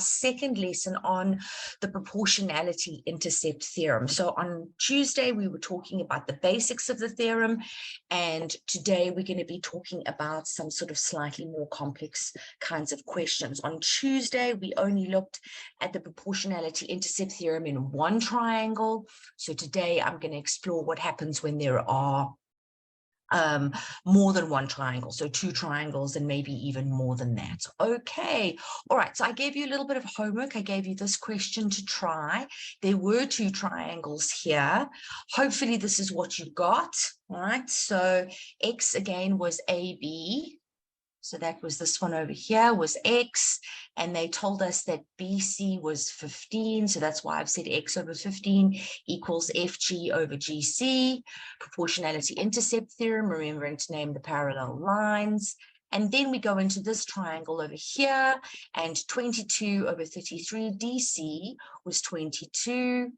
our second lesson on the proportionality intercept theorem. So on Tuesday, we were talking about the basics of the theorem, and today we're going to be talking about some sort of slightly more complex kinds of questions. On Tuesday, we only looked at the proportionality intercept theorem in one triangle. So today I'm going to explore what happens when there are more than one triangle, so two triangles and maybe even more than that. Okay, all right, so I gave you a little bit of homework. I gave you this question to try. There were two triangles here. Hopefully this is what you got. All right, so X again was AB. So that was this one over here was X, and they told us that BC was 15. So that's why I've said X over 15 equals FG over GC. Proportionality intercept theorem, remembering to name the parallel lines. And then we go into this triangle over here, and 22 over 33 DC was 22.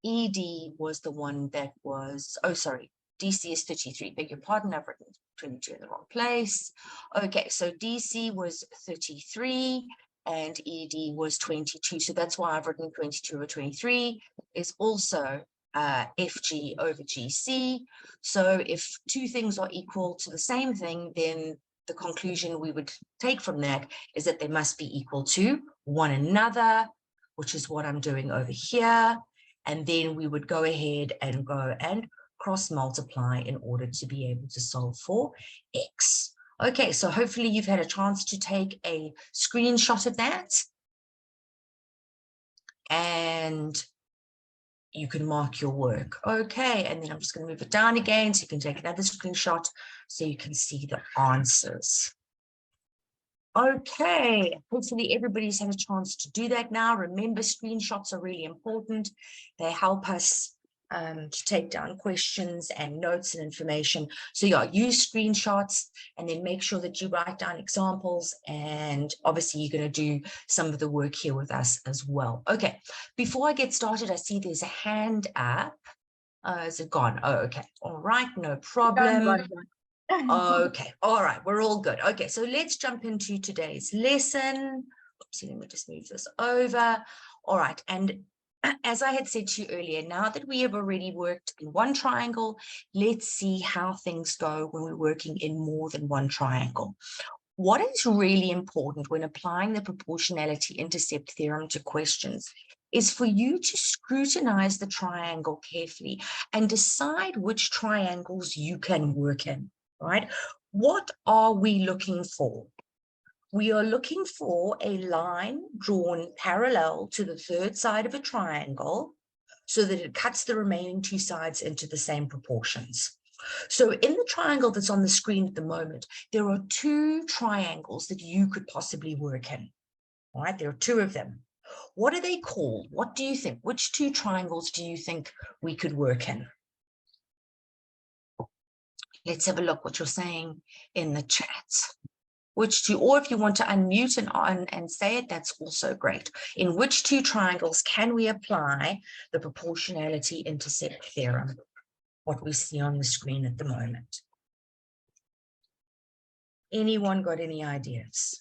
ED was the one that was, oh, sorry, DC is 33, beg your pardon, I've written 22 in the wrong place. Okay, so DC was 33 and ED was 22. So that's why I've written 22 over 23 is also FG over GC. So if two things are equal to the same thing, then the conclusion we would take from that is that they must be equal to one another, which is what I'm doing over here. And then we would go ahead and go and cross multiply in order to be able to solve for X. Okay, so hopefully you've had a chance to take a screenshot of that. And you can mark your work. Okay, and then I'm just going to move it down again so you can take another screenshot so you can see the answers. Okay, hopefully everybody's had a chance to do that now. Remember, screenshots are really important. They help us to take down questions and notes and information. So yeah, use screenshots and then make sure that you write down examples, and obviously you're going to do some of the work here with us as well. Okay, before I get started, I see there's a hand up. Is it gone? Oh, okay. All right, no problem. Okay, all right, we're all good. Okay, so let's jump into today's lesson. Oopsie, let me just move this over. All right, and as I had said to you earlier, now that we have already worked in one triangle, let's see how things go when we're working in more than one triangle. What is really important when applying the proportionality intercept theorem to questions is for you to scrutinize the triangle carefully and decide which triangles you can work in, right? What are we looking for? We are looking for a line drawn parallel to the third side of a triangle so that it cuts the remaining two sides into the same proportions. So in the triangle that's on the screen at the moment, there are two triangles that you could possibly work in. All right, there are two of them. What are they called? What do you think? Which two triangles do you think we could work in? Let's have a look what you're saying in the chat. Which two, or if you want to unmute and say it, that's also great. In which two triangles can we apply the proportionality intercept theorem? What we see on the screen at the moment. Anyone got any ideas?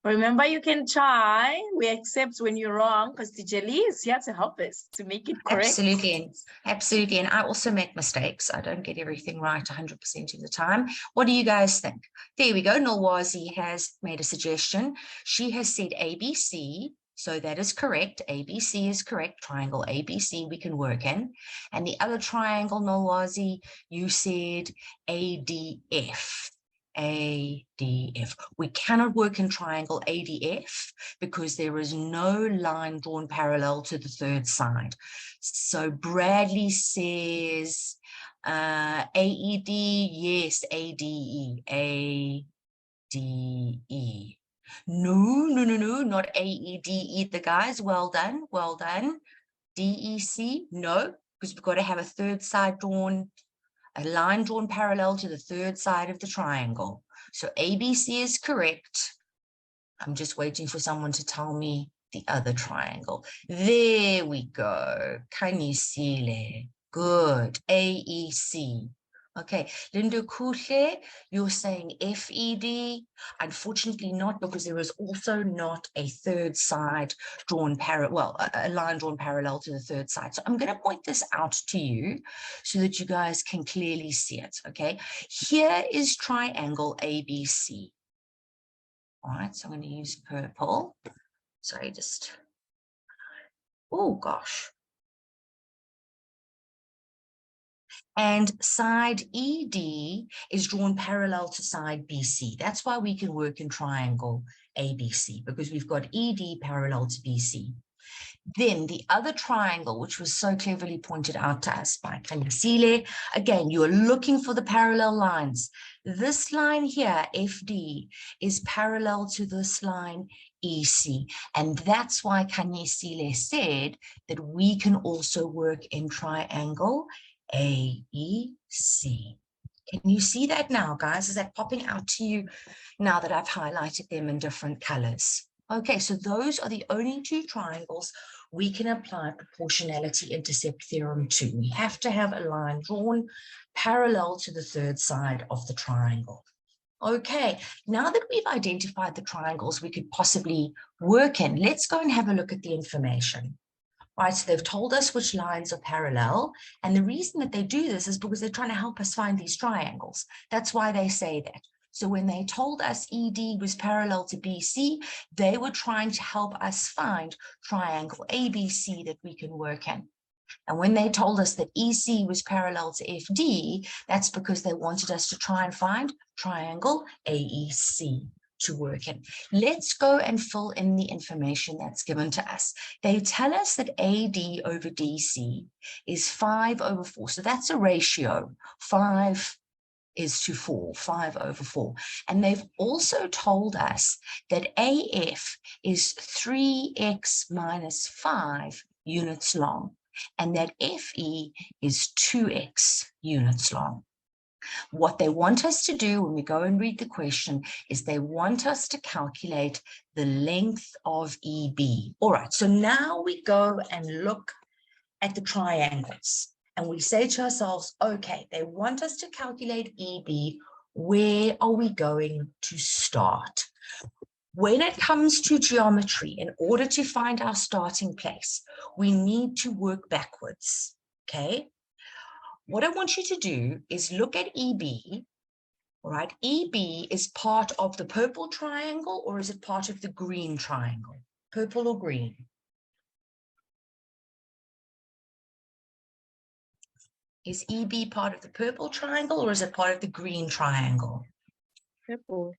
Remember, you can try. We accept when you're wrong because Teacher Lee is here to help us to make it correct. Absolutely. Absolutely. And I also make mistakes. I don't get everything right 100% of the time. What do you guys think? There we go. Nolwazi has made a suggestion. She has said ABC. So that is correct. ABC is correct. Triangle ABC we can work in. And the other triangle, Nolwazi, you said ADF. ADF. We cannot work in triangle ADF because there is no line drawn parallel to the third side. So Bradley says AED, yes, ADE, ADE. No, not AED either, guys. Well done, well done. DEC, no, because we've got to have a third side drawn, a line drawn parallel to the third side of the triangle. So ABC is correct. I'm just waiting for someone to tell me the other triangle. There we go. Can you see it? Good. AEC. Okay, Linda Kuhle, you're saying FED. Unfortunately not, because there is also not a third side drawn parallel, well, a line drawn parallel to the third side. So I'm going to point this out to you so that you guys can clearly see it, okay? Here is triangle ABC. All right, so I'm going to use purple. Sorry, just, oh gosh. And side ED is drawn parallel to side BC. That's why we can work in triangle ABC, because we've got ED parallel to BC. Then the other triangle, which was so cleverly pointed out to us by Kanyasile, again, you're looking for the parallel lines. This line here, FD, is parallel to this line, EC. And that's why Kanyasile said that we can also work in triangle AEC. Can you see that now, guys? Is that popping out to you now that I've highlighted them in different colors? Okay, so those are the only two triangles we can apply proportionality intercept theorem to. We have to have a line drawn parallel to the third side of the triangle. Okay, now that we've identified the triangles we could possibly work in, let's go and have a look at the information. Right, so they've told us which lines are parallel, and the reason that they do this is because they're trying to help us find these triangles. That's why they say that. So when they told us ED was parallel to BC, they were trying to help us find triangle ABC that we can work in. And when they told us that EC was parallel to FD, that's because they wanted us to try and find triangle AEC to work in. Let's go and fill in the information that's given to us. They tell us that AD over DC is 5 over 4. So that's a ratio. 5 is to 4, 5 over 4. And they've also told us that AF is 3x minus 5 units long, and that FE is 2x units long. What they want us to do when we go and read the question is they want us to calculate the length of EB. All right, so now we go and look at the triangles and we say to ourselves, okay, they want us to calculate EB. Where are we going to start? When it comes to geometry, in order to find our starting place, we need to work backwards, okay? What I want you to do is look at EB, all right? EB is part of the purple triangle, or is it part of the green triangle? Purple or green? Is EB part of the purple triangle, or is it part of the green triangle? Purple.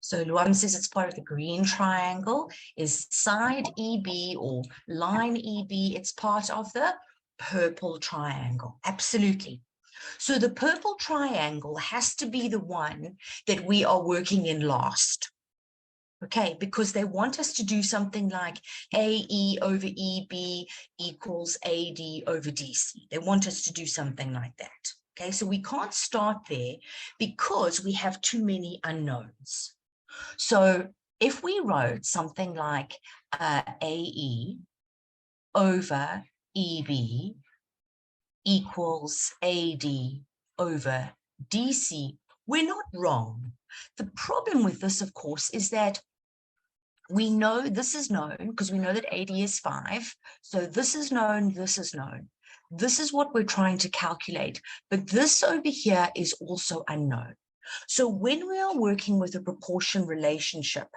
So Luam says it's part of the green triangle. Is side EB or line EB, it's part of the purple triangle. Absolutely. So the purple triangle has to be the one that we are working in last. Okay, because they want us to do something like AE over EB equals AD over DC. They want us to do something like that. Okay, so we can't start there because we have too many unknowns. So if we wrote something like AE over EB equals AD over DC, we're not wrong. The problem with this, of course, is that we know this is known because we know that AD is 5. So this is known, this is known. This is what we're trying to calculate. But this over here is also unknown. So when we are working with a proportion relationship,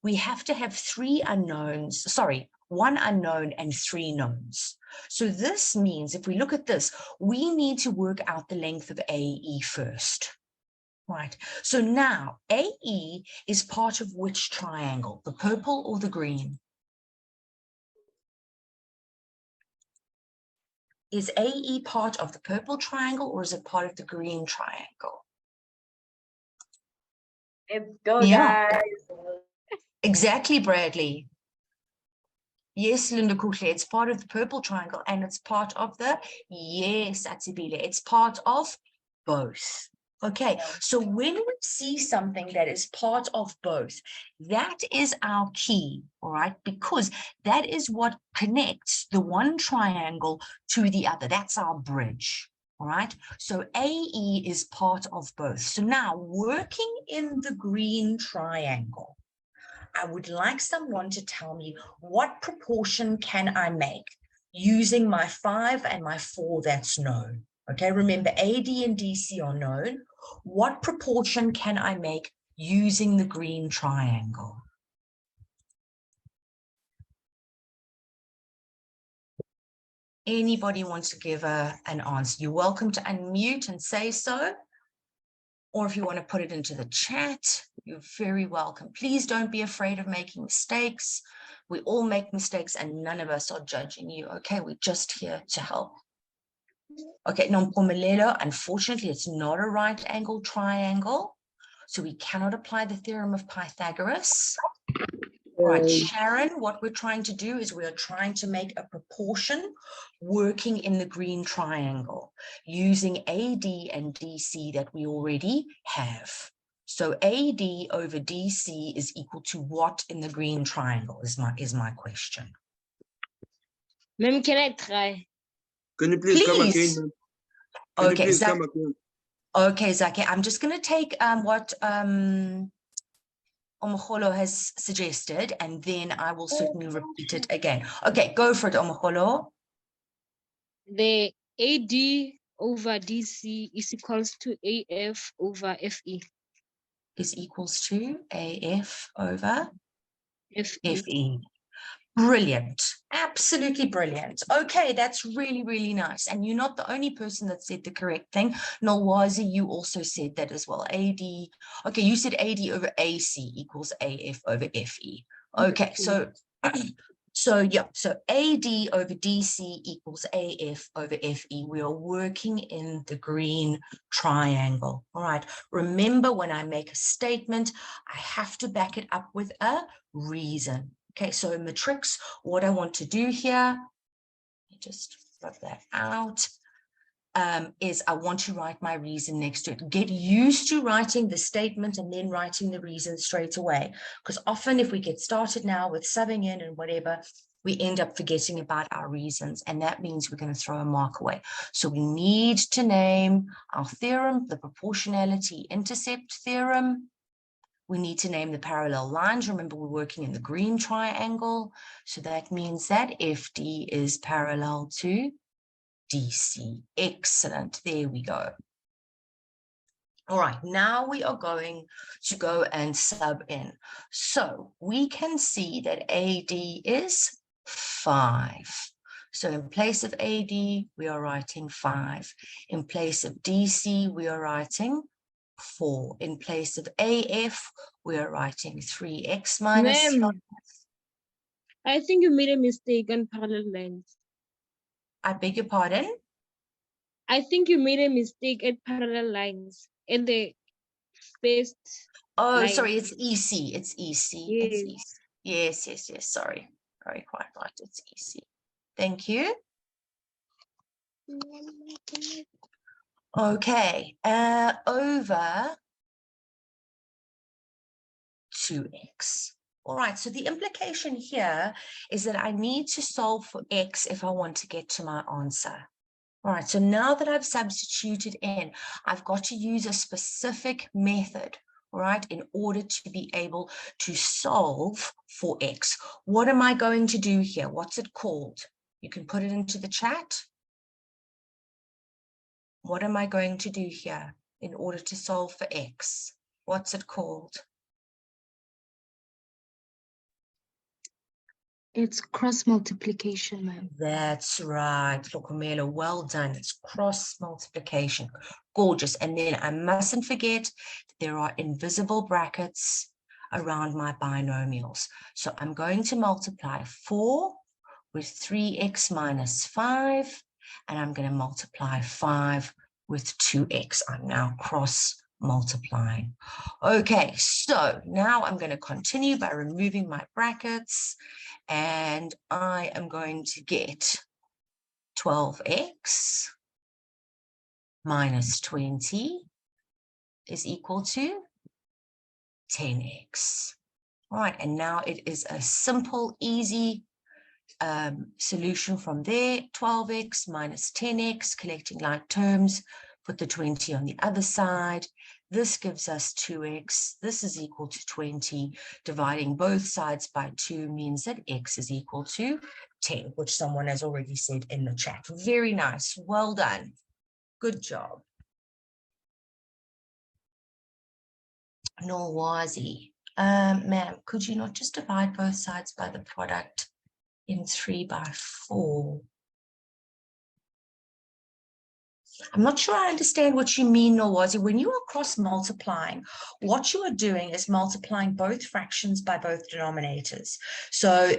we have to have 3 unknowns, sorry, 1 unknown and 3 knowns. So this means if we look at this, we need to work out the length of AE first. Right, so now AE is part of which triangle, the purple or the green? Is AE part of the purple triangle or is it part of the green triangle? Let's go, guys. Exactly, Bradley. Yes, Linda Kuhle, it's part of the purple triangle and it's part of the, yes, Atsibile, it's part of both. Okay, so when we see something that is part of both, that is our key, all right, because that is what connects the one triangle to the other. That's our bridge, All right, so AE is part of both. So now working in the green triangle, I would like someone to tell me what proportion can I make using my 5 and my 4 that's known. Okay, remember AD and DC are known. What proportion can I make using the green triangle? Anybody wants to give an answer? You're welcome to unmute and say so. Or if you want to put it into the chat, you're very welcome. Please don't be afraid of making mistakes. We all make mistakes and none of us are judging you. Okay, we're just here to help. Okay, Nompumelelo, unfortunately, it's not a right angle triangle. So we cannot apply the theorem of Pythagoras. Right, Sharon, what we're trying to do is we're trying to make a proportion working in the green triangle using AD and DC that we already have. So AD over DC is equal to what in the green triangle is my question. Ma'am, can I try? Can you please come again? Ma'am? Can you please come again? Okay, Zaki, I'm just going to take what Omogolo has suggested, and then I will certainly repeat it again. Okay, go for it, Omogolo. The AD over DC is equals to AF over FE. Is equals to AF over FE. FE. Brilliant. Absolutely brilliant. Okay, that's really, really nice. And you're not the only person that said the correct thing. Nolwazi, you also said that as well. AD. Okay, you said AD over AC equals AF over FE. Okay, so yeah, so AD over DC equals AF over FE. We are working in the green triangle. All right. Remember, when I make a statement, I have to back it up with a reason. Okay, so in matrix, what I want to do here, just rub that out, is I want to write my reason next to it. Get used to writing the statement and then writing the reason straight away. Because often if we get started now with subbing in and whatever, we end up forgetting about our reasons. And that means we're going to throw a mark away. So we need to name our theorem, the proportionality intercept theorem. We need to name the parallel lines. Remember, we're working in the green triangle. So that means that FD is parallel to DC. Excellent. There we go. All right, now we are going to go and sub in. So we can see that AD is 5. So in place of AD, we are writing 5. In place of DC, we are writing 4. In place of AF, we are writing 3x minus 5. I think you made a mistake on parallel lines. I beg your pardon? I think you made a mistake at parallel lines in the first Oh, line. sorry, it's EC. It's EC. Yes. It's EC. Yes. Sorry. Very quite right. It's EC. Thank you. Okay. Over 2x. All right, so the implication here is that I need to solve for x if I want to get to my answer. All right, so now that I've substituted in, I've got to use a specific method, all right, in order to be able to solve for x. What am I going to do here? What's it called? You can put it into the chat. What am I going to do here in order to solve for x? What's it called? It's cross multiplication, ma'am. That's right, Lokomelo, well done. It's cross multiplication. Gorgeous. And then I mustn't forget that there are invisible brackets around my binomials. So I'm going to multiply 4 with 3x minus 5, and I'm going to multiply 5 with 2x. I'm now cross multiplying. Okay, so now I'm going to continue by removing my brackets, and I am going to get 12x minus 20 is equal to 10x. All right, and now it is a simple, easy solution from there, 12x minus 10x, collecting like terms, put the 20 on the other side. This gives us 2x. This is equal to 20. Dividing both sides by 2 means that x is equal to 10, which someone has already said in the chat. Very nice. Well done. Good job. Norwazi. Ma'am, could you not just divide both sides by the product in 3 by 4? I'm not sure I understand what you mean, Norwazi. When you are cross multiplying, what you are doing is multiplying both fractions by both denominators. So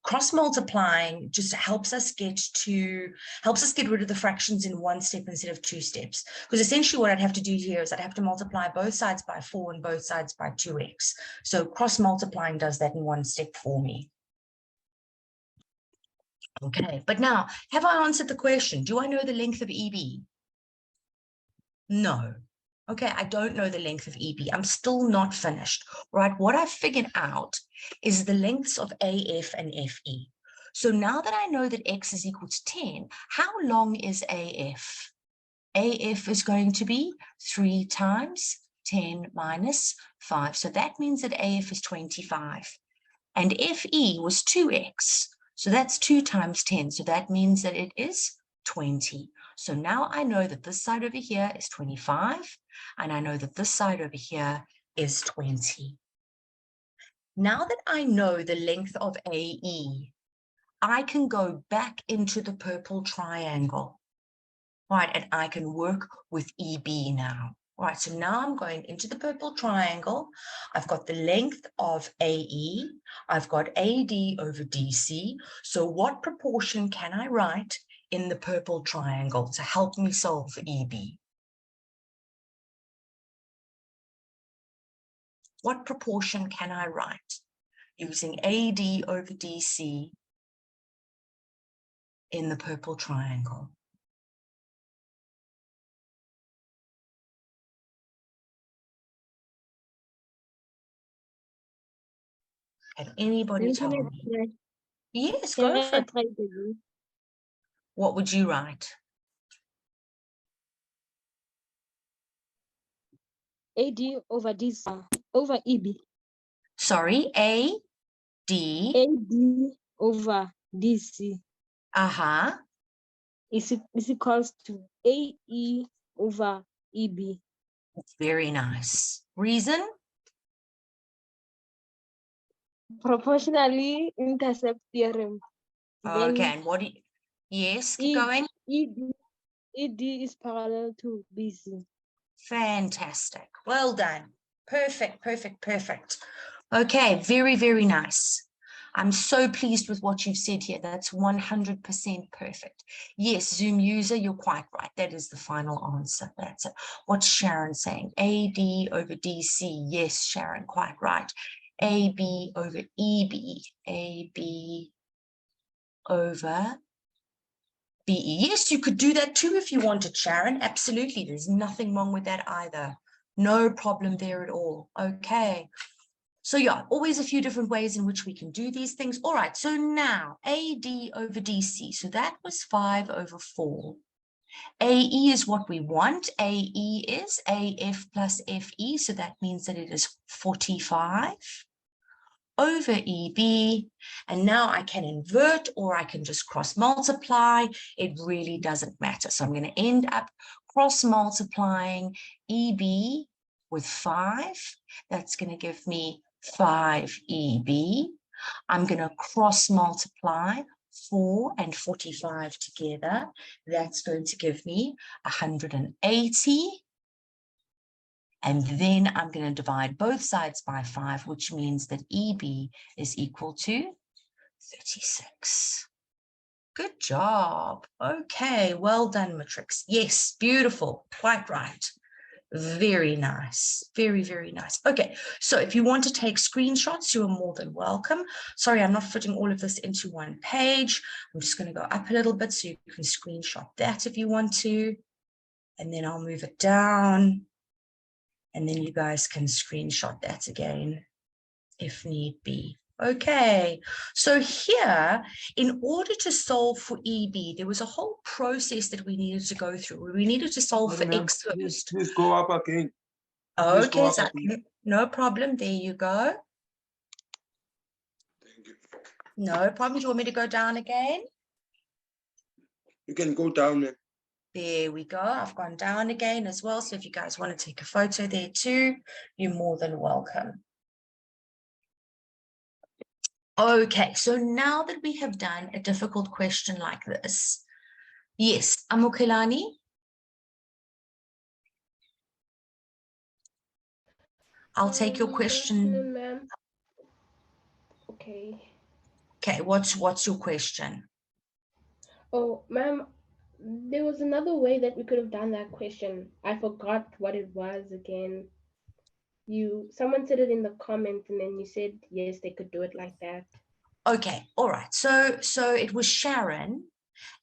cross multiplying just helps us get rid of the fractions in one step instead of 2 steps. Because essentially what I'd have to do here is I'd have to multiply both sides by 4 and both sides by 2x. So cross multiplying does that in one step for me. Okay, but now, have I answered the question? Do I know the length of EB? No. Okay, I don't know the length of EB. I'm still not finished, right? What I've figured out is the lengths of AF and FE. So now that I know that X is equal to 10, how long is AF? AF is going to be 3 times 10 minus 5. So that means that AF is 25. And FE was 2X. So that's 2 times 10. So that means that it is 20. So now I know that this side over here is 25, and I know that this side over here is 20. Now that I know the length of AE, I can go back into the purple triangle, right? And I can work with EB now. Right, so now I'm going into the purple triangle. I've got the length of AE. I've got AD over DC. So what proportion can I write in the purple triangle to help me solve for EB? What proportion can I write using AD over DC in the purple triangle? Can anybody tell me? Yes, go for it. What would you write? AD over DC over EB. Sorry, AD over DC is equals to AE over EB. Very nice. Reason? Proportionally intercept theorem. Okay, and what do you, yes, keep going. ED is parallel to BC. Fantastic. Well done. Perfect, perfect, perfect. Okay, very, very nice. I'm so pleased with what you've said here. That's 100% perfect. Yes, Zoom user, you're quite right. That is the final answer. That's it. What's Sharon saying? AD over DC. Yes, Sharon, quite right. AB over EB. AB over BE. Yes, you could do that too if you wanted, Sharon. Absolutely. There's nothing wrong with that either. No problem there at all. Okay. So yeah, always a few different ways in which we can do these things. All right, so now AD over DC. So that was 5 over 4. AE is what we want. AE is AF plus FE. So that means that it is 45 over EB. And now I can invert or I can just cross multiply. It really doesn't matter. So I'm going to end up cross multiplying EB with 5. That's going to give me 5 EB. I'm going to cross multiply 4 and 45 together. That's going to give me 180. And then I'm going to divide both sides by 5, which means that EB is equal to 36. Good job. Okay, well done, Matrix. Yes, beautiful. Quite right. Very nice. Very, very nice. Okay, so if you want to take screenshots, you are more than welcome. Sorry, I'm not fitting all of this into one page. I'm just going to go up a little bit so you can screenshot that if you want to. And then I'll move it down. And then you guys can screenshot that again if need be. Okay, so here, in order to solve for EB, there was a whole process that we needed to go through. We needed to solve for X first. Please go up again. Okay, so no problem. There you go. Thank you. No problem. Do you want me to go down again? You can go down there. There we go. I've gone down again as well. So if you guys want to take a photo there too, you're more than welcome. Okay, so now that we have done a difficult question like this, yes, Amukelani? I'll take your question. Ma'am. Okay. Okay, what's your question? Oh, ma'am, there was another way that we could have done that question. I forgot what it was again. Someone said it in the comments and then you said, yes, they could do it like that. Okay, all right. So it was Sharon.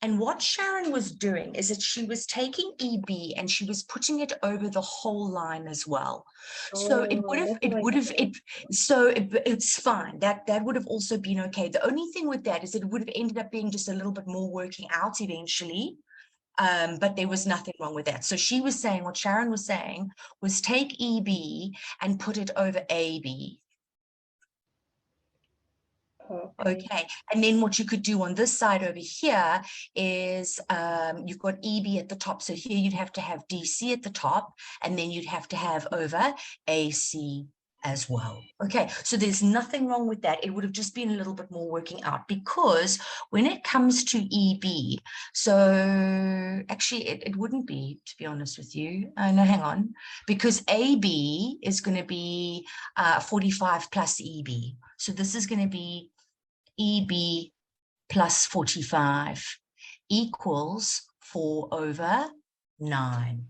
And what Sharon was doing is that she was taking EB and she was putting it over the whole line as well. So it's fine. That would have also been okay. The only thing with that is it would have ended up being just a little bit more working out eventually. But there was nothing wrong with that. So she was saying, what Sharon was saying was take EB and put it over AB. Okay, and then what you could do on this side over here is you've got EB at the top. So here you'd have to have DC at the top, and then you'd have to have over AC as well. Okay, so there's nothing wrong with that. It would have just been a little bit more working out, because when it comes to EB, so actually it wouldn't be, to be honest with you. No, hang on, because AB is going to be 45 plus EB. So this is going to be EB plus 45 equals 4/9.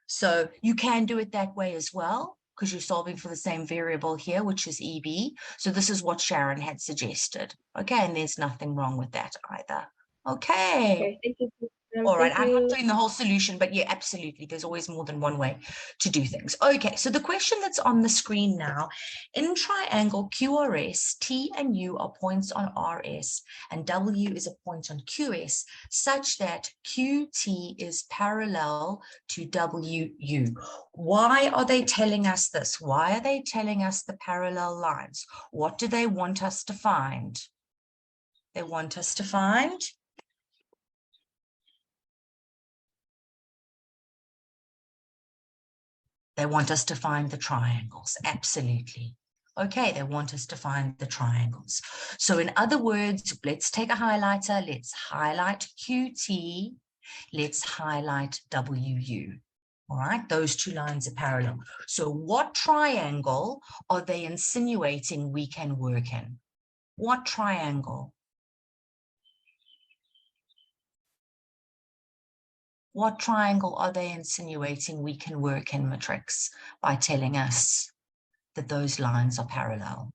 So you can do it that way as well, because you're solving for the same variable here, which is EB. So this is what Sharon had suggested. Okay, and there's nothing wrong with that either. Okay. Thank you. All right, I'm not doing the whole solution, but yeah, absolutely. There's always more than one way to do things. Okay, so the question that's on the screen now, in triangle QRS, T and U are points on RS and W is a point on QS, such that QT is parallel to WU. Why are they telling us this? Why are they telling us the parallel lines? What do they want us to find? They want us to find They want us to find the triangles, absolutely. Okay, they want us to find the triangles. So in other words, let's take a highlighter, let's highlight QT, let's highlight WU. All right, those two lines are parallel. So what triangle are they insinuating we can work in? What triangle? What triangle are they insinuating we can work in, Matrix, by telling us that those lines are parallel?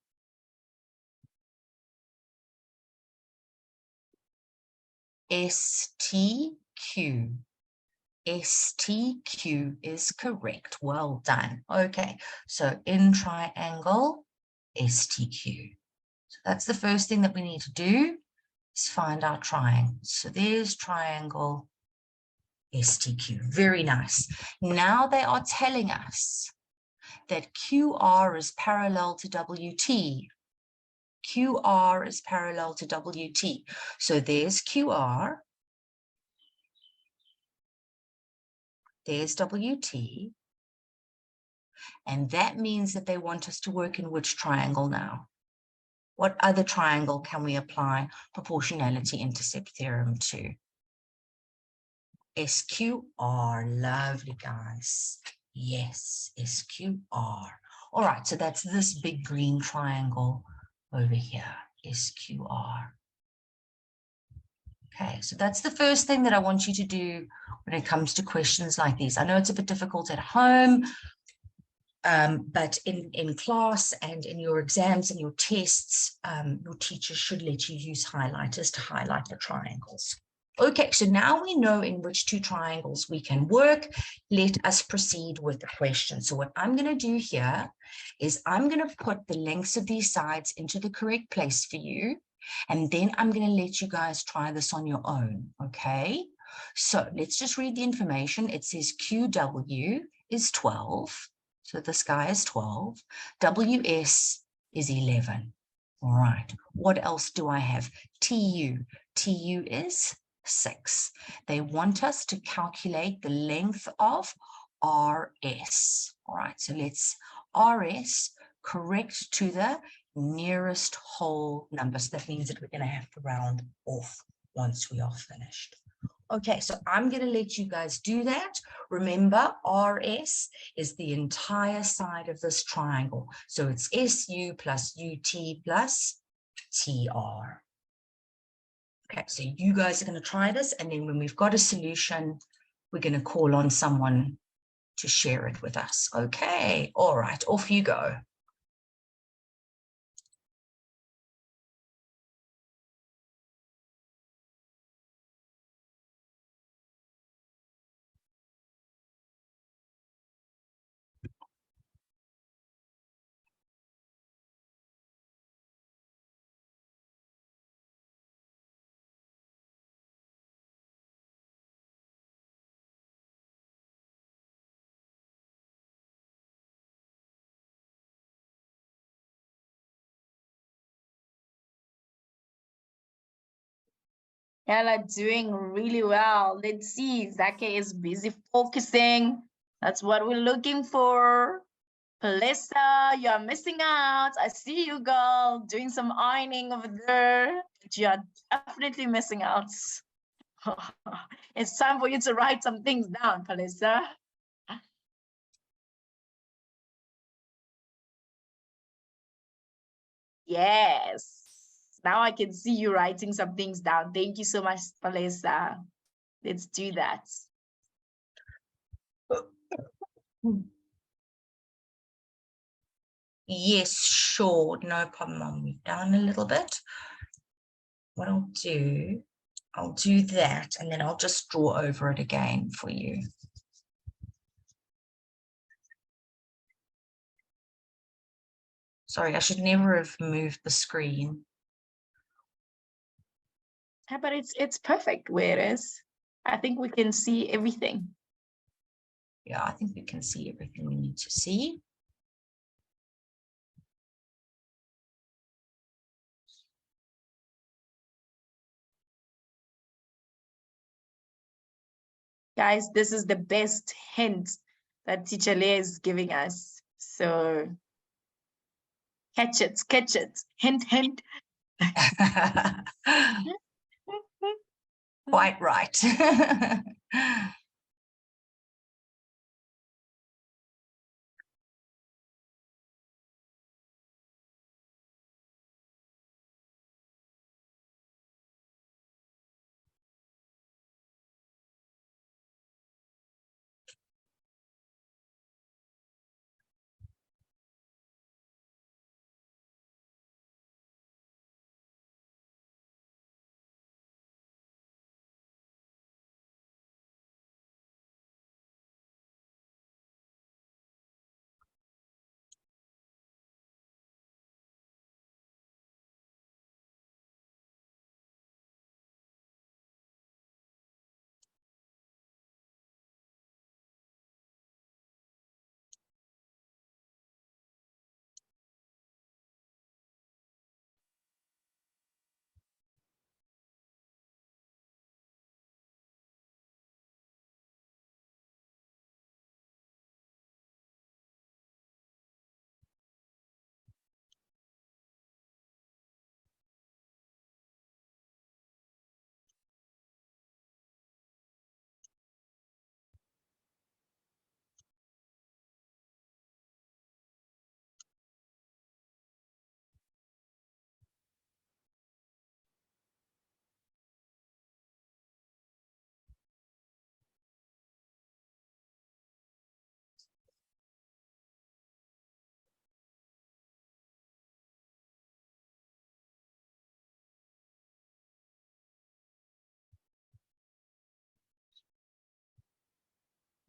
STQ. STQ is correct. Well done. Okay, so in triangle, STQ. So that's the first thing that we need to do, is find our triangle. So there's triangle STQ. Very nice. Now they are telling us that QR is parallel to WT. QR is parallel to WT. So there's QR. There's WT. And that means that they want us to work in which triangle now? What other triangle can we apply proportionality intercept theorem to? SQR, lovely guys. Yes, SQR. All right, so that's this big green triangle over here, SQR. Okay, so that's the first thing that I want you to do when it comes to questions like these. I know it's a bit difficult at home, but in class and in your exams and your tests, your teachers should let you use highlighters to highlight the triangles. Okay, so now we know in which two triangles we can work. Let us proceed with the question. So what I'm going to do here is I'm going to put the lengths of these sides into the correct place for you. And then I'm going to let you guys try this on your own, okay? So let's just read the information. It says QW is 12. So this guy is 12. WS is 11. All right. What else do I have? TU. TU is 6. They want us to calculate the length of RS. All right. So let's RS correct to the nearest whole number. So that means that we're going to have to round off once we are finished. Okay, so I'm going to let you guys do that. Remember, RS is the entire side of this triangle. So it's SU plus UT plus TR. Okay, so you guys are going to try this. And then when we've got a solution, we're going to call on someone to share it with us. Okay, all right, off you go. Ella doing really well. Let's see. Zake is busy focusing. That's what we're looking for. Melissa, you're missing out. I see you, girl, doing some ironing over there. You're definitely missing out. It's time for you to write some things down, Melissa. Yes. Now I can see you writing some things down. Thank you so much, Melissa. Let's do that. Yes, sure, no problem. I'll move down a little bit. What I'll do that, and then I'll just draw over it again for you. Sorry, I should never have moved the screen. Yeah, but it's perfect where it is. I think we can see everything. Yeah, I think we can see everything we need to see. Guys, this is the best hint that Teacher Leah is giving us. So catch it, hint, hint. Quite right.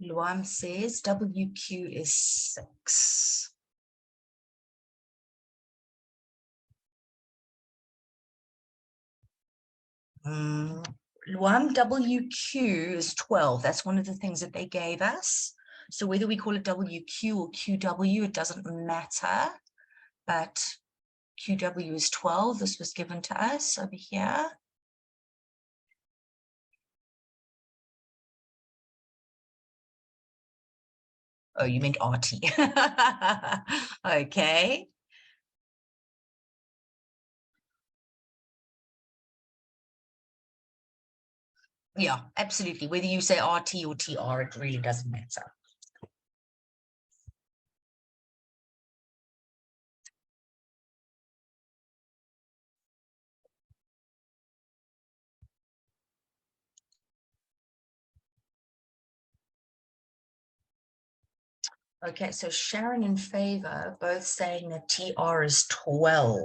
Luam says WQ is 6. Luam, WQ is 12. That's one of the things that they gave us. So whether we call it WQ or QW, it doesn't matter. But QW is 12. This was given to us over here. Oh, you meant RT. Okay. Yeah, absolutely. Whether you say RT or TR, it really doesn't matter. Okay, so Sharon and Favor both saying that TR is 12.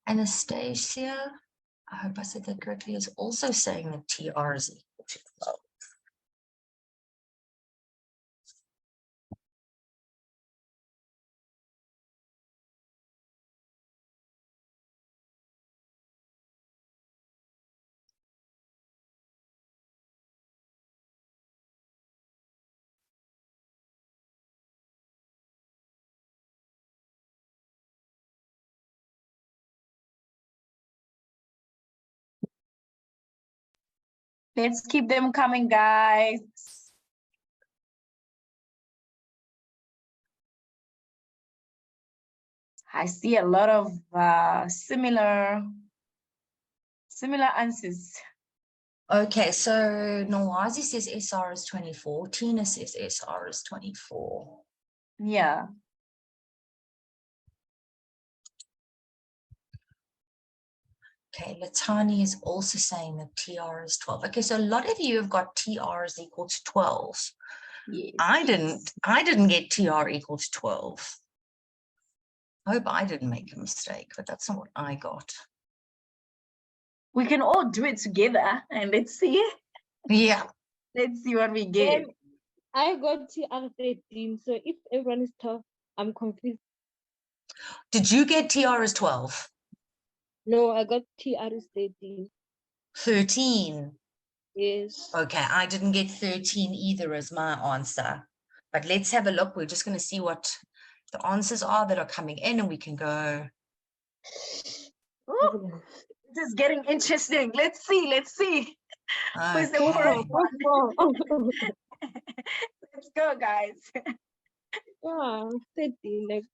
Anastasia, I hope I said that correctly, is also saying that TR is equal to 12. Let's keep them coming, guys. I see a lot of similar answers. Okay, so Nawazi says SR is 24. Tina says SR is 24. Yeah. Okay, Latani is also saying that TR is 12. Okay, so a lot of you have got TR is equal to 12. Yes. I didn't get TR equal to 12. I hope I didn't make a mistake, but that's not what I got. We can all do it together and let's see. Yeah. Let's see what we get. I got TR 13, so if everyone is tough, I'm confused. Did you get TR as 12? No, I got TR is 13. 13. Yes. Okay, I didn't get 13 either as my answer. But let's have a look. We're just going to see what the answers are that are coming in, and we can go. Ooh, this is getting interesting. Let's see. Who's the Okay. first one? Let's go, guys. Yeah, 13. Like,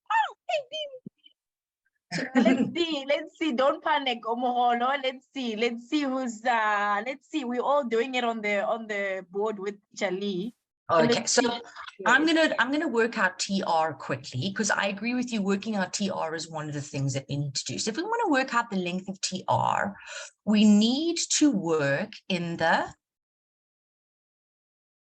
Let's see. Don't panic, Omoholo. Let's see who's let's see. We're all doing it on the board with Charlie. Okay, so I'm gonna work out TR quickly because I agree with you. Working out TR is one of the things that we need to do. So if we want to work out the length of TR, we need to work in the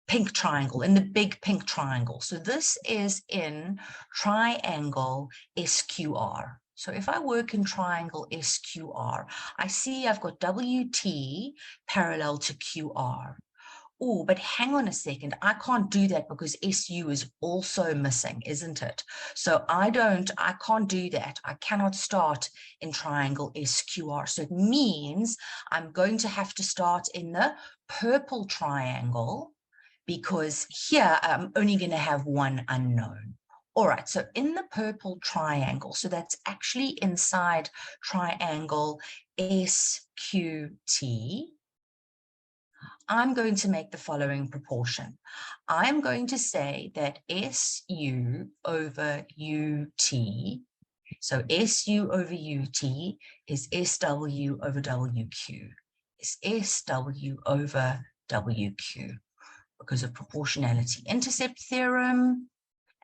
pink triangle, in the big pink triangle. So this is in triangle SQR. So if I work in triangle SQR, I see I've got WT parallel to QR. Oh, but hang on a second. I can't do that because SU is also missing, isn't it? So I can't do that. I cannot start in triangle SQR. So it means I'm going to have to start in the purple triangle because here I'm only going to have one unknown. All right, so in the purple triangle, so that's actually inside triangle SQT, I'm going to make the following proportion. I'm going to say that SU over UT, so SU over UT is SW over WQ, is SW over WQ because of proportionality intercept theorem.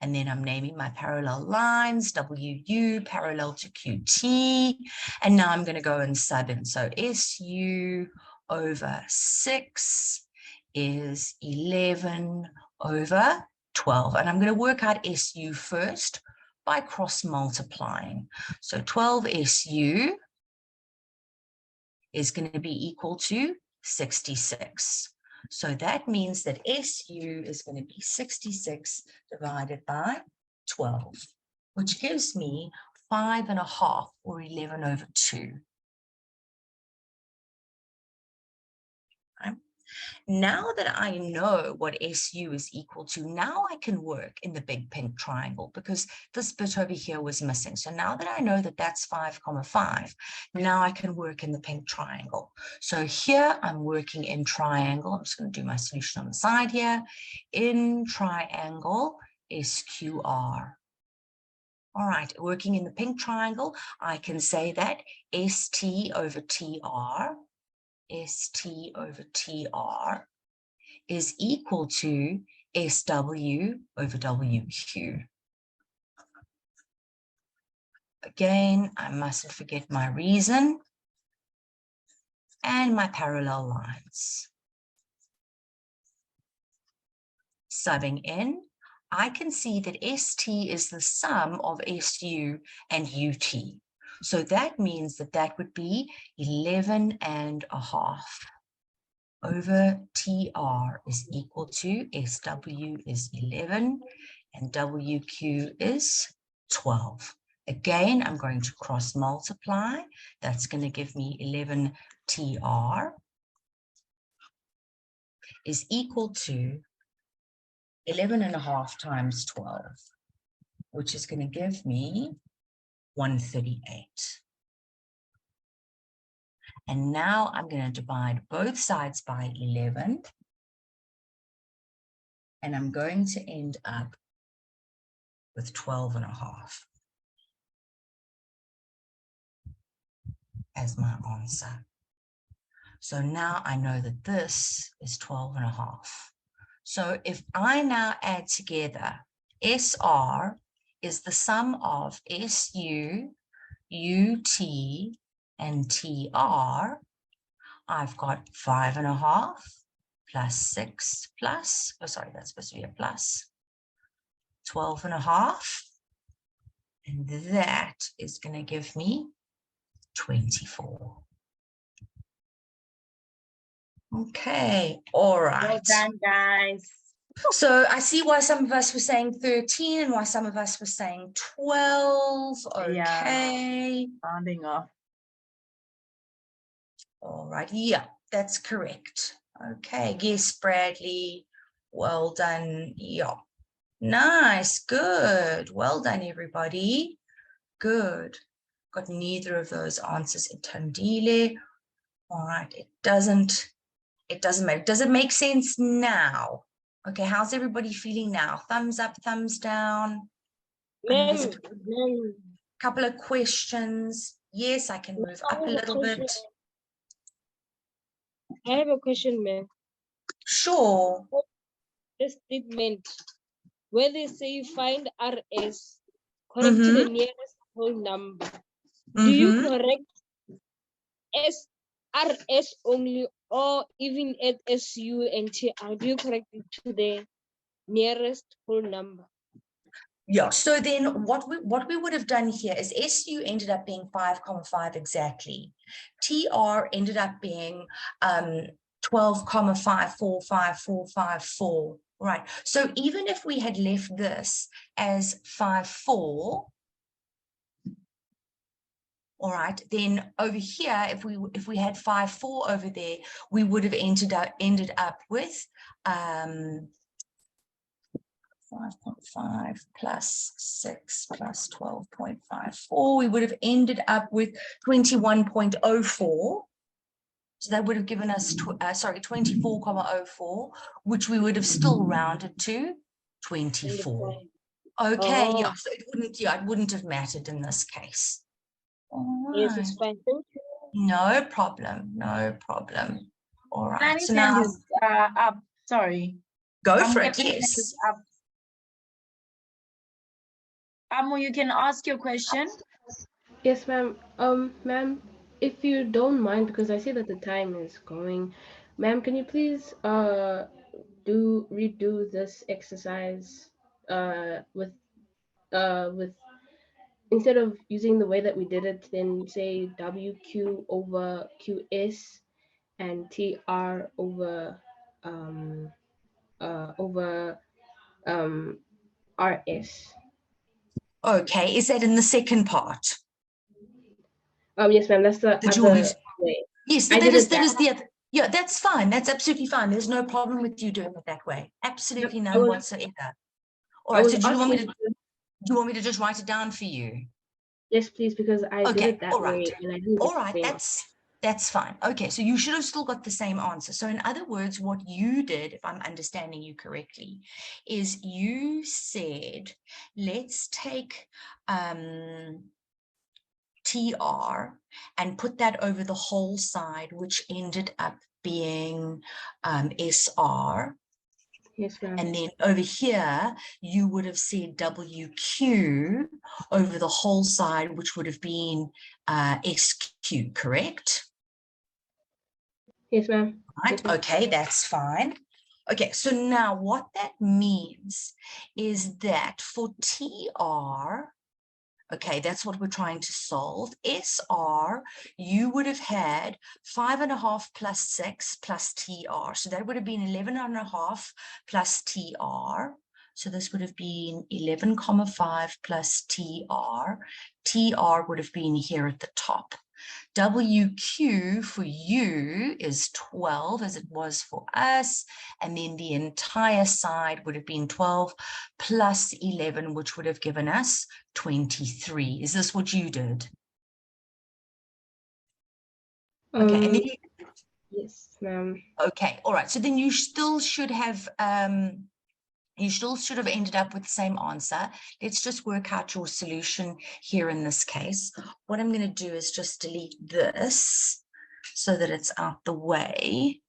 And then I'm naming my parallel lines, WU parallel to QT. And now I'm going to go and sub in. So SU over 6 is 11 over 12. And I'm going to work out SU first by cross multiplying. So 12 SU is going to be equal to 66. So that means that SU is going to be 66 divided by 12, which gives me 5.5 or 11 over 2. Right? Now that I know what SU is equal to, now I can work in the big pink triangle because this bit over here was missing. So now that I know that that's 5,5, now I can work in the pink triangle. So here I'm working in triangle. I'm just going to do my solution on the side here. In triangle SQR. All right, working in the pink triangle, I can say that ST over TR, ST over TR is equal to SW over WQ. Again, I mustn't forget my reason and my parallel lines. Subbing in, I can see that ST is the sum of SU and UT. So that means that that would be 11.5 over TR is equal to SW is 11 and WQ is 12. Again, I'm going to cross multiply. That's going to give me 11 TR is equal to 11.5 times 12, which is going to give me 138. And now I'm going to divide both sides by 11. And I'm going to end up with 12.5 as my answer. So now I know that this is 12.5. So if I now add together, SR is the sum of SU, UT, and TR, I've got 5.5 plus 6 plus, oh sorry, that's supposed to be a plus, 12.5, and that is going to give me 24. Okay, all right. Well done, guys. So I see why some of us were saying 13 and why some of us were saying 12. Okay. Yeah, rounding off. All right. Yeah, that's correct. Okay. Yes, Bradley. Well done. Yeah. Nice. Good. Well done, everybody. Good. Got neither of those answers in Tandile. All right. It doesn't matter. Does it make sense now? Okay, how's everybody feeling now? Thumbs up, thumbs down. There's a couple of questions. Yes, I can move up a little bit. I have a question, ma'am. Sure. The statement where they say find RS, correct to the nearest whole number. Do you correct RS only or even at SU and TR? Do you correct it to the nearest whole number? Yeah, so then what we would have done here is SU ended up being 5,5 exactly. TR ended up being 12,545,454. Right. So even if we had left this as 5,4, all right, then over here, if we had 5,4 over there, we would have ended up with 4,545,454. 5.5 plus 6 plus 12.54, we would have ended up with 21.04. So that would have given us, 24.04, which we would have still rounded to 24. Okay, Oh. yeah, so it wouldn't have mattered in this case. All right. Yes, it's fine. Thank you. No problem, no problem. All right, Planning so now is up. Sorry. go for it, yes. Amu, you can ask your question. Yes, ma'am. Ma'am, if you don't mind, because I see that the time is going, ma'am, can you please redo this exercise with instead of using the way that we did it, then say WQ over QS and TR over RS. Okay, is that in the second part? Yes, ma'am. That's the Did you want me other to- way. Yes, I that is did it the other. Yeah, that's fine. That's absolutely fine. There's no problem with you doing it that way. Absolutely Yep, none whatsoever. All I right, was so do you want me to asking. do you want me to just write it down for you? Yes, please, because I did Okay, it that all right. way and I didn't All right, explain. that's fine. Okay, so you should have still got the same answer. So in other words, what you did, if I'm understanding you correctly, is you said, let's take TR and put that over the whole side, which ended up being SR. Yes, ma'am. And then over here, you would have said WQ over the whole side, which would have been SQ, correct? Yes, ma'am. Right, Yes, ma'am. okay, that's fine. Okay, so now what that means is that for TR, okay, that's what we're trying to solve. SR, you would have had 5.5 plus 6 plus TR. So that would have been 11.5 plus TR. So this would have been 11.5 plus TR. TR would have been here at the top. WQ for you is 12 as it was for us, and then the entire side would have been 12 plus 11, which would have given us 23. Is this what you did? Okay, and then yes, ma'am. Okay, all right. So then you still should have ended up with the same answer. Let's just work out your solution here in this case. What I'm going to do is just delete this so that it's out the way.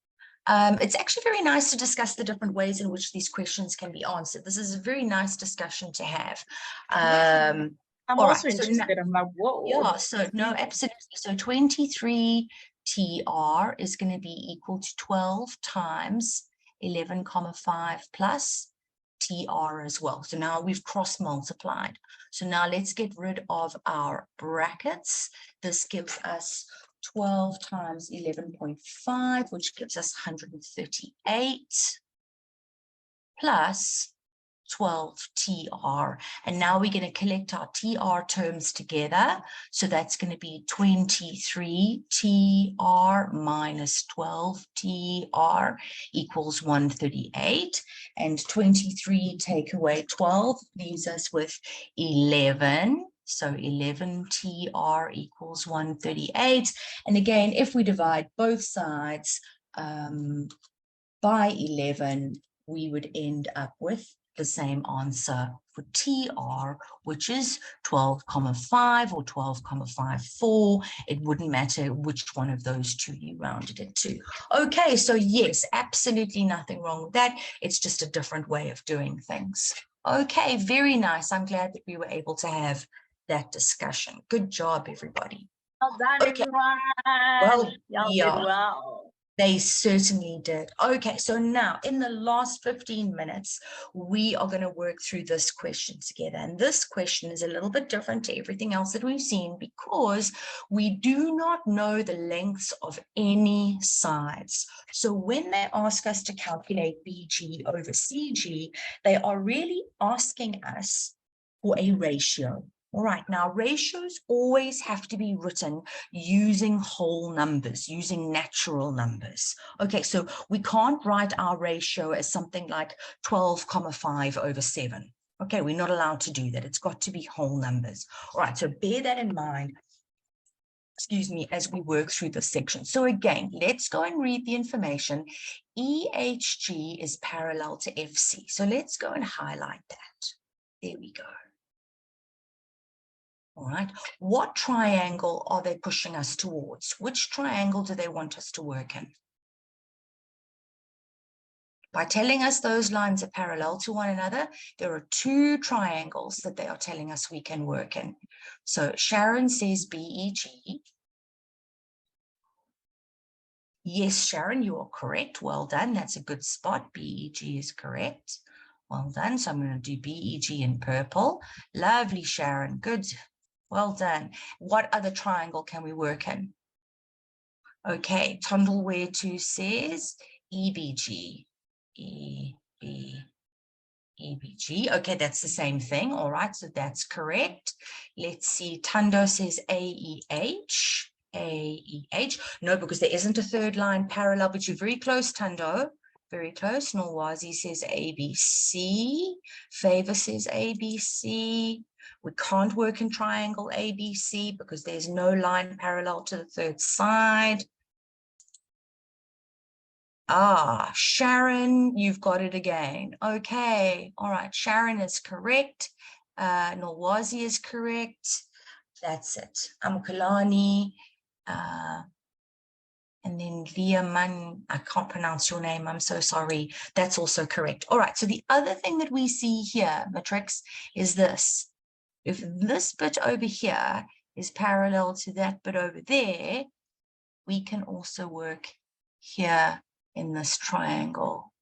It's actually very nice to discuss the different ways in which these questions can be answered. This is a very nice discussion to have. I'm also interested. I'm like, whoa. Yeah, so no, absolutely. So 23 TR is going to be equal to 12 times 11.5 plus TR as well. So now we've cross multiplied. So now let's get rid of our brackets. This gives us 12 times 11.5, which gives us 138 plus 12 TR. And now we're going to collect our TR terms together. So that's going to be 23 TR minus 12 TR equals 138. And 23 take away 12 leaves us with 11. So 11 TR equals 138. And again, if we divide both sides by 11, we would end up with the same answer for TR, which is 12.5 or 12.54. It wouldn't matter which one of those two you rounded it to. Okay, so yes, absolutely nothing wrong with that. It's just a different way of doing things. Okay, very nice. I'm glad that we were able to have that discussion. Good job, everybody. Well done, everyone. Well, Y'all yeah. did well. They certainly did. Okay, so now in the last 15 minutes, we are going to work through this question together. And this question is a little bit different to everything else that we've seen because we do not know the lengths of any sides. So when they ask us to calculate BG over CG, they are really asking us for a ratio. All right, now ratios always have to be written using whole numbers, using natural numbers. Okay, so we can't write our ratio as something like 12,5 over 7. Okay, we're not allowed to do that. It's got to be whole numbers. All right, so bear that in mind, excuse me, as we work through this section. So again, let's go and read the information. EHG is parallel to FC. So let's go and highlight that. There we go. All right, what triangle are they pushing us towards? Which triangle do they want us to work in? By telling us those lines are parallel to one another, there are two triangles that they are telling us we can work in. So Sharon says BEG. Yes, Sharon, you are correct. Well done. That's a good spot. BEG is correct. Well done. So I'm going to do BEG in purple. Lovely, Sharon. Good. Well done. What other triangle can we work in? Okay, Tondalwetu says EBG. EBG. Okay, that's the same thing. All right, so that's correct. Let's see. Tando says AEH. AEH. No, because there isn't a third line parallel, but you're very close, Tando. Very close. Norwazi says ABC. Favor says ABC. We can't work in triangle ABC because there's no line parallel to the third side. Ah, Sharon, you've got it again. Okay. All right. Sharon is correct. Norwazi is correct. That's it. Amkulani. And then Liaman, I can't pronounce your name. I'm so sorry. That's also correct. All right. So the other thing that we see here, Matrix, is this. If this bit over here is parallel to that bit over there, we can also work here in this triangle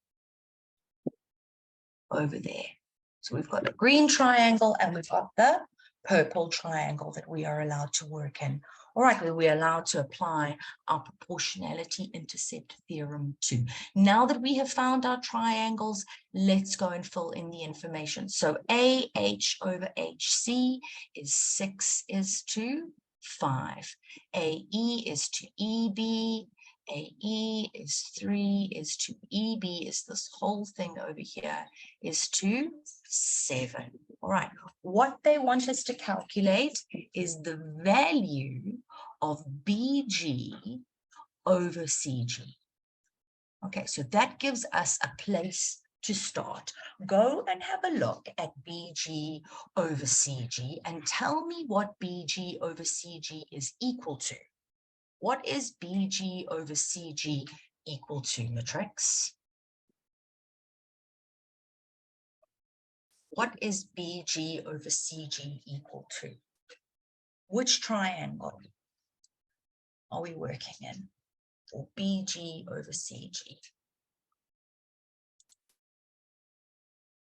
over there. So we've got the green triangle and we've got the purple triangle that we are allowed to work in. All right, we're allowed to apply our proportionality intercept theorem to. Now that we have found our triangles, let's go and fill in the information. So AH over HC is 6 is to 5. AE is to EB. AE is 3 is to EB is this whole thing over here is to 7. All right, what they want us to calculate is the value of BG over CG. Okay, so that gives us a place to start. Go and have a look at BG over CG and tell me what BG over CG is equal to. What is BG over CG equal to, Matrix? What is BG over CG equal to? Which triangle are we working in for BG over CG?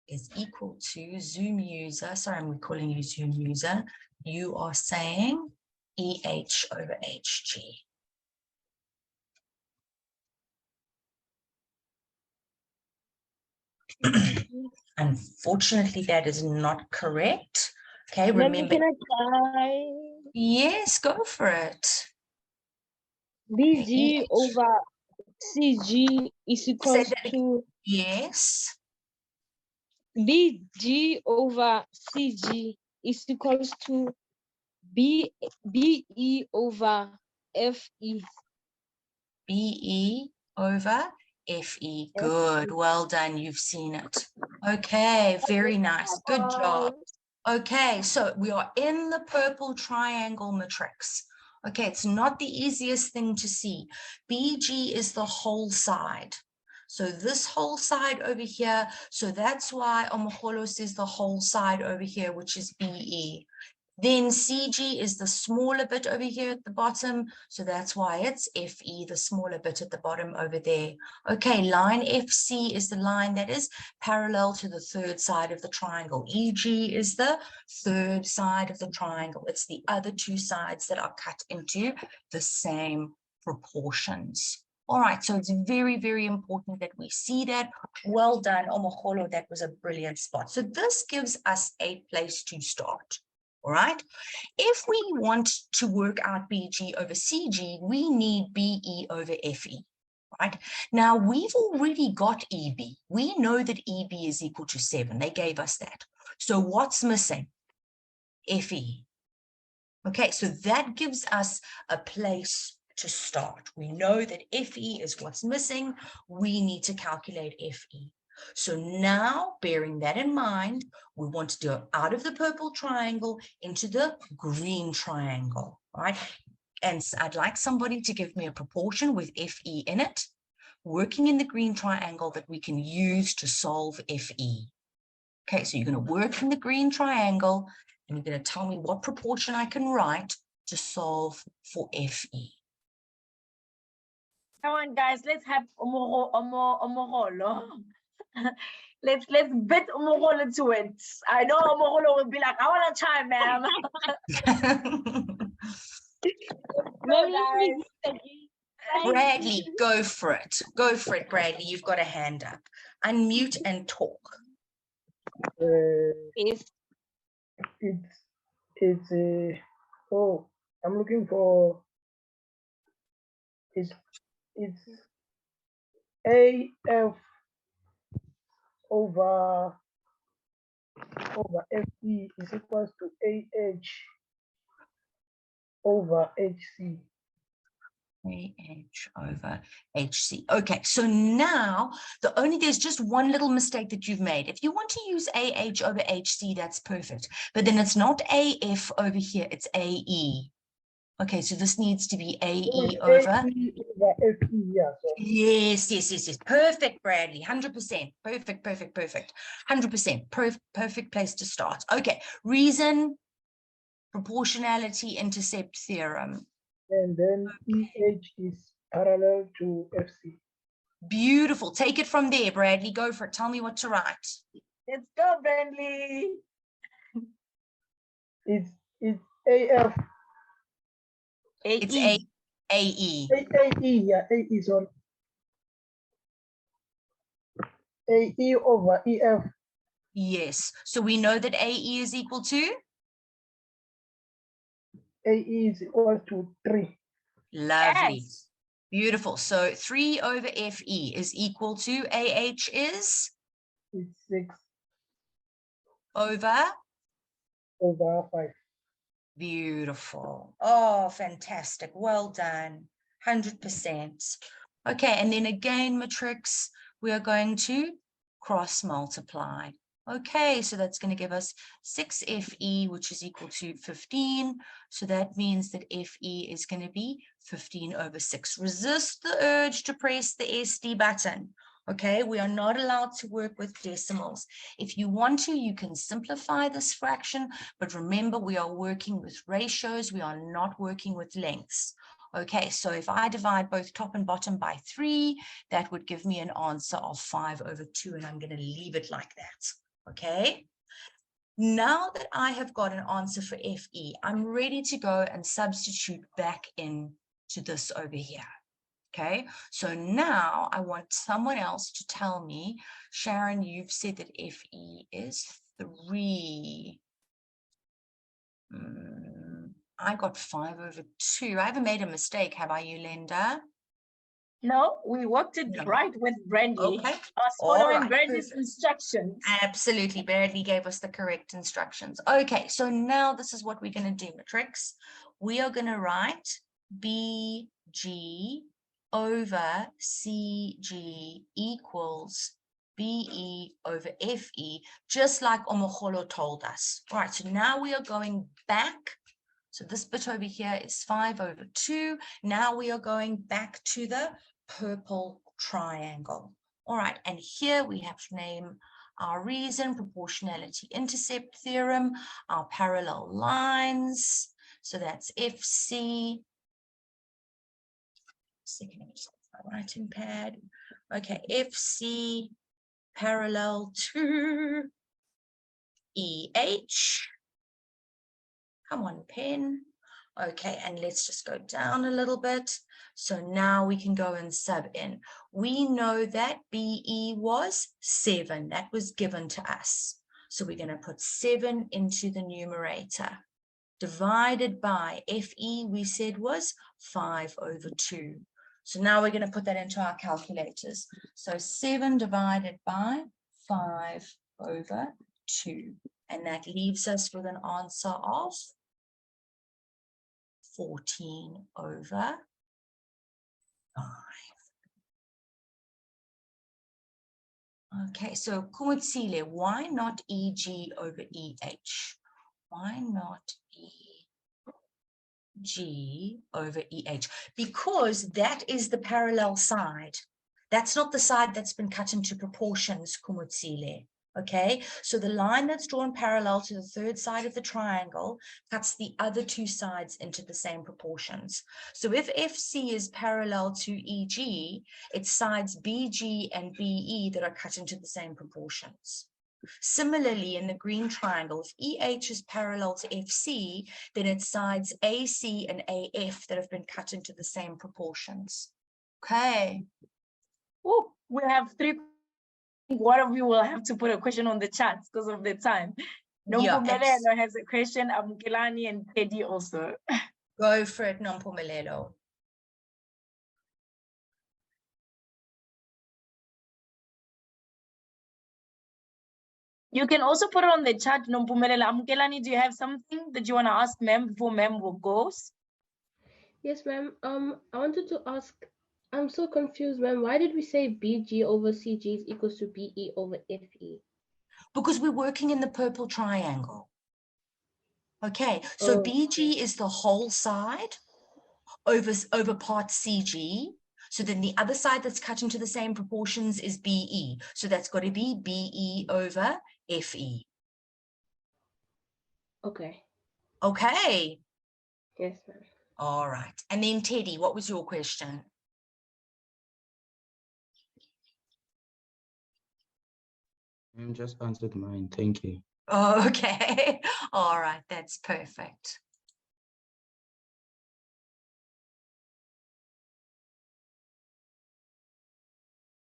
Is equal to Zoom user. Sorry, I'm calling you Zoom user. You are saying EH over HG. Unfortunately, that is not correct. Okay, remember. Can I try? Yes, go for it. BG over CG is equals to yes. BG over CG is equals to BE over FE. BE over FE. Good. Well done. You've seen it. Okay. Very nice. Good job. Okay. So we are in the purple triangle matrix. Okay. It's not the easiest thing to see. BG is the whole side. So this whole side over here. So that's why Omokolo says the whole side over here, which is BE. Then CG is the smaller bit over here at the bottom. So that's why it's FE, the smaller bit at the bottom over there. Okay, line FC is the line that is parallel to the third side of the triangle. EG is the third side of the triangle. It's the other two sides that are cut into the same proportions. All right, so it's very, very important that we see that. Well done, Omokolo. That was a brilliant spot. So this gives us a place to start. all right? If we want to work out BG over CG, we need BE over FE, right? Now, we've already got EB. We know that EB is equal to 7. They gave us that. So what's missing? FE. Okay, so that gives us a place to start. We know that FE is what's missing. We need to calculate FE. So now, bearing that in mind, we want to go out of the purple triangle into the green triangle, right? And I'd like somebody to give me a proportion with FE in it, working in the green triangle that we can use to solve FE. Okay, so you're going to work in the green triangle, and you're going to tell me what proportion I can write to solve for FE. Come on, guys, let's have omorolo. Let's bet omorolo to it. I know omorolo will be like, I want to try, ma'am. Bradley, go for it. Go for it, Bradley. You've got a hand up. Unmute and talk. Oh, I'm looking for it's AF over FE is equals to AH over HC. AH over HC. Okay, so now there's just one little mistake that you've made. If you want to use AH over HC, that's perfect. But then it's not AF over here, it's AE. Okay, so this needs to be AE over FE, yeah. So. Yes. Perfect, Bradley. 100%. Perfect. 100%. Perfect place to start. Okay, reason, proportionality, intercept theorem. And then EH is parallel to FC. Beautiful. Take it from there, Bradley. Go for it. Tell me what to write. Let's go, Bradley. It's AF. It's AE. AE. AE, yeah, AE, sorry. AE over EF. Yes. So we know that AE is equal to? AE is equal to 3. Lovely. Yes. Beautiful. So 3 over FE is equal to AH is? It's 6 Over? over 5. Beautiful. Oh, fantastic. Well done. 100%. Okay, and then again, matrix, we are going to cross multiply. Okay, so that's going to give us 6FE, which is equal to 15. So that means that FE is going to be 15 over 6. Resist the urge to press the SD button. Okay, we are not allowed to work with decimals. If you want to, you can simplify this fraction, but remember, we are working with ratios. We are not working with lengths. Okay, so if I divide both top and bottom by 3, that would give me an answer of 5 over 2, and I'm going to leave it like that. Okay, now that I have got an answer for FE, I'm ready to go and substitute back in to this over here. Okay, so now I want someone else to tell me, Sharon, you've said that FE is 3. I got 5 over 2. I haven't made a mistake, have I, Yolanda? No, we worked it right with Bradley. Okay. I was following Right. Bradley's instructions. Absolutely. Bradley gave us the correct instructions. Okay, so now this is what we're going to do, matrix. We are going to write BG over CG equals BE over FE, just like Omokholo told us. All right, so now we are going back. So this bit over here is 5 over 2. Now we are going back to the purple triangle. All right, and here we have to name our reason, proportionality intercept theorem, our parallel lines. So that's FC. Second, my writing pad. Okay, FC parallel to EH. Come on, pen. Okay, and let's just go down a little bit. So now we can go and sub in. We know that BE was 7. That was given to us. So we're going to put 7 into the numerator. divided by FE, we said was 5/2. So now we're going to put that into our calculators. So 7 divided by 5/2. And that leaves us with an answer of 14/5. Okay, so Kumutsile, why not EG over EH? Why not EG over EH? Because that is the parallel side. That's not the side that's been cut into proportions, Kumutsile. Okay, so the line that's drawn parallel to the third side of the triangle cuts the other two sides into the same proportions. So if FC is parallel to EG, it's sides BG and BE that are cut into the same proportions. Similarly, in the green triangle, if EH is parallel to FC, then it's sides AC and AF that have been cut into the same proportions. Okay. Oh, we have 3. One of you will have to put a question on the chat because of the time. Nompumelelo has a question, Amkelani and Teddy also. Go for it, Nompumelelo. You can also put it on the chat, Nompumelelo. Amkelani, do you have something that you want to ask ma'am before ma'am goes? Yes, ma'am. I wanted to ask, I'm so confused, ma'am. Why did we say BG over CG is equals to BE over FE? Because we're working in the purple triangle. Okay, so BG is the whole side over part CG. So then the other side that's cut into the same proportions is BE. So that's got to be BE over FE. Okay. Okay. Yes, ma'am. All right. And then Teddy, what was your question? I just answered mine. Thank you. Okay. All right. That's perfect.